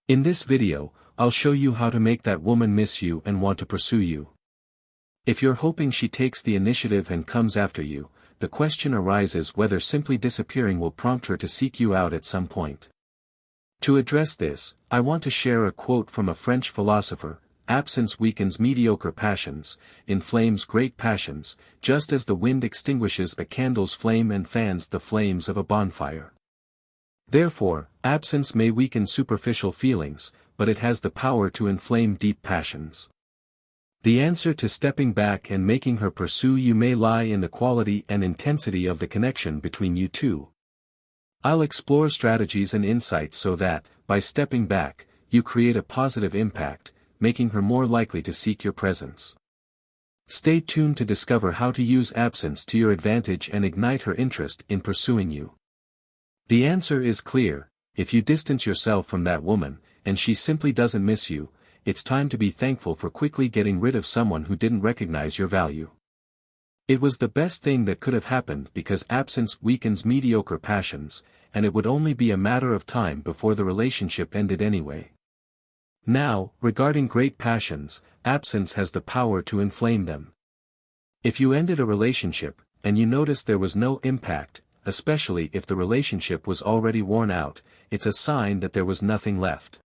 In this video, I'll show you how to make that woman miss you and want to pursue you. If you're hoping she takes the initiative and comes after you, the question arises whether simply disappearing will prompt her to seek you out at some point. To address this, I want to share a quote from a French philosopher: "Absence weakens mediocre passions, inflames great passions, just as the wind extinguishes a candle's flame and fans the flames of a bonfire." Therefore, absence may weaken superficial feelings, but it has the power to inflame deep passions. The answer to stepping back and making her pursue you may lie in the quality and intensity of the connection between you two. I'll explore strategies and insights so that, by stepping back, you create a positive impact, making her more likely to seek your presence. Stay tuned to discover how to use absence to your advantage and ignite her interest in pursuing you. The answer is clear: if you distance yourself from that woman, and she simply doesn't miss you, it's time to be thankful for quickly getting rid of someone who didn't recognize your value. It was the best thing that could have happened because absence weakens mediocre passions, and it would only be a matter of time before the relationship ended anyway. Now, regarding great passions, absence has the power to inflame them. If you ended a relationship, and you noticed there was no impact, especially if the relationship was already worn out, it's a sign that there was nothing left.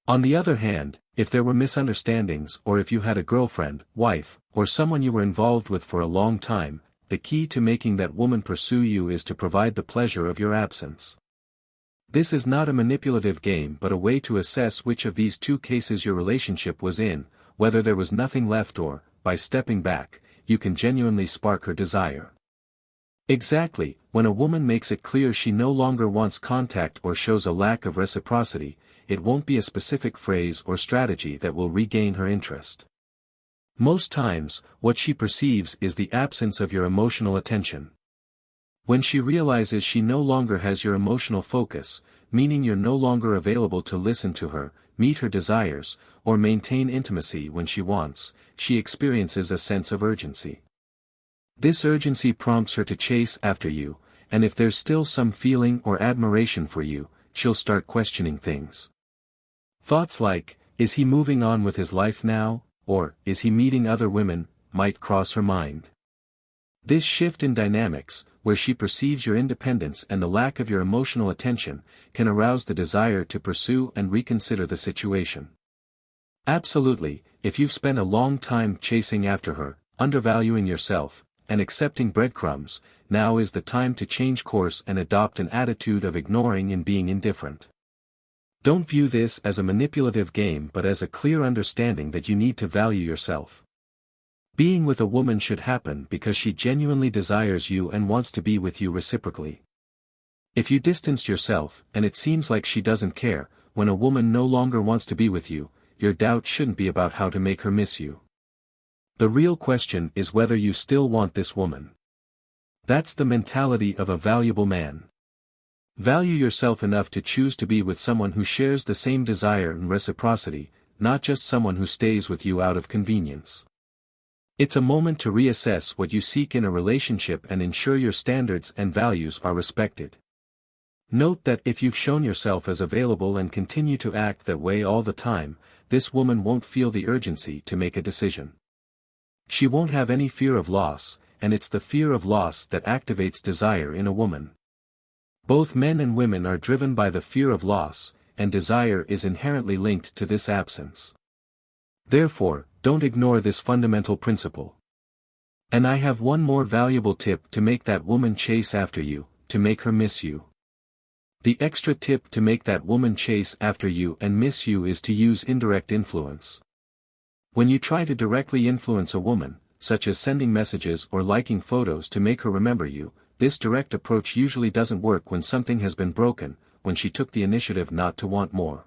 On the other hand, if there were misunderstandings or if you had a girlfriend, wife, or someone you were involved with for a long time, the key to making that woman pursue you is to provide the pleasure of your absence. This is not a manipulative game but a way to assess which of these two cases your relationship was in, whether there was nothing left or, by stepping back, you can genuinely spark her desire. Exactly, when a woman makes it clear she no longer wants contact or shows a lack of reciprocity, it won't be a specific phrase or strategy that will regain her interest. Most times, what she perceives is the absence of your emotional attention. When she realizes she no longer has your emotional focus, meaning you're no longer available to listen to her, meet her desires, or maintain intimacy when she wants, she experiences a sense of urgency. This urgency prompts her to chase after you, and if there's still some feeling or admiration for you, she'll start questioning things. Thoughts like, "Is he moving on with his life now?" or "Is he meeting other women?" might cross her mind. This shift in dynamics, where she perceives your independence and the lack of your emotional attention, can arouse the desire to pursue and reconsider the situation. Absolutely, if you've spent a long time chasing after her, undervaluing yourself, and accepting breadcrumbs, now is the time to change course and adopt an attitude of ignoring and being indifferent. Don't view this as a manipulative game but as a clear understanding that you need to value yourself. Being with a woman should happen because she genuinely desires you and wants to be with you reciprocally. If you distanced yourself, and it seems like she doesn't care, when a woman no longer wants to be with you, your doubt shouldn't be about how to make her miss you. The real question is whether you still want this woman. That's the mentality of a valuable man. Value yourself enough to choose to be with someone who shares the same desire and reciprocity, not just someone who stays with you out of convenience. It's a moment to reassess what you seek in a relationship and ensure your standards and values are respected. Note that if you've shown yourself as available and continue to act that way all the time, this woman won't feel the urgency to make a decision. She won't have any fear of loss, and it's the fear of loss that activates desire in a woman. Both men and women are driven by the fear of loss, and desire is inherently linked to this absence. Therefore, don't ignore this fundamental principle. And I have one more valuable tip to make that woman chase after you, to make her miss you. The extra tip to make that woman chase after you and miss you is to use indirect influence. When you try to directly influence a woman, such as sending messages or liking photos to make her remember you, this direct approach usually doesn't work when something has been broken, when she took the initiative not to want more.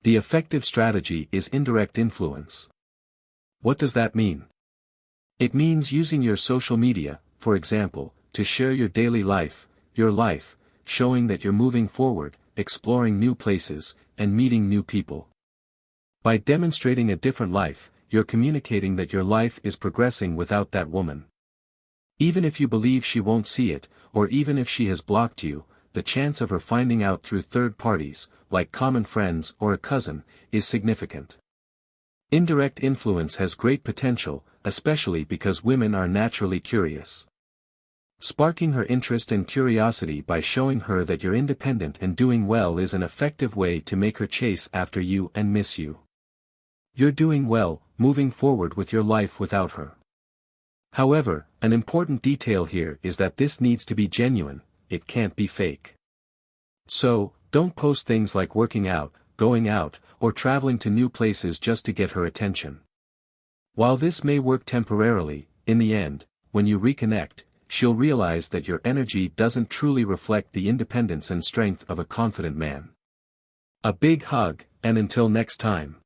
The effective strategy is indirect influence. What does that mean? It means using your social media, for example, to share your daily life, showing that you're moving forward, exploring new places, and meeting new people. By demonstrating a different life, you're communicating that your life is progressing without that woman. Even if you believe she won't see it, or even if she has blocked you, the chance of her finding out through third parties, like common friends or a cousin, is significant. Indirect influence has great potential, especially because women are naturally curious. Sparking her interest and curiosity by showing her that you're independent and doing well is an effective way to make her chase after you and miss you. You're doing well, moving forward with your life without her. However, an important detail here is that this needs to be genuine, it can't be fake. So, don't post things like working out, going out, or traveling to new places just to get her attention. While this may work temporarily, in the end, when you reconnect, she'll realize that your energy doesn't truly reflect the independence and strength of a confident man. A big hug, and until next time.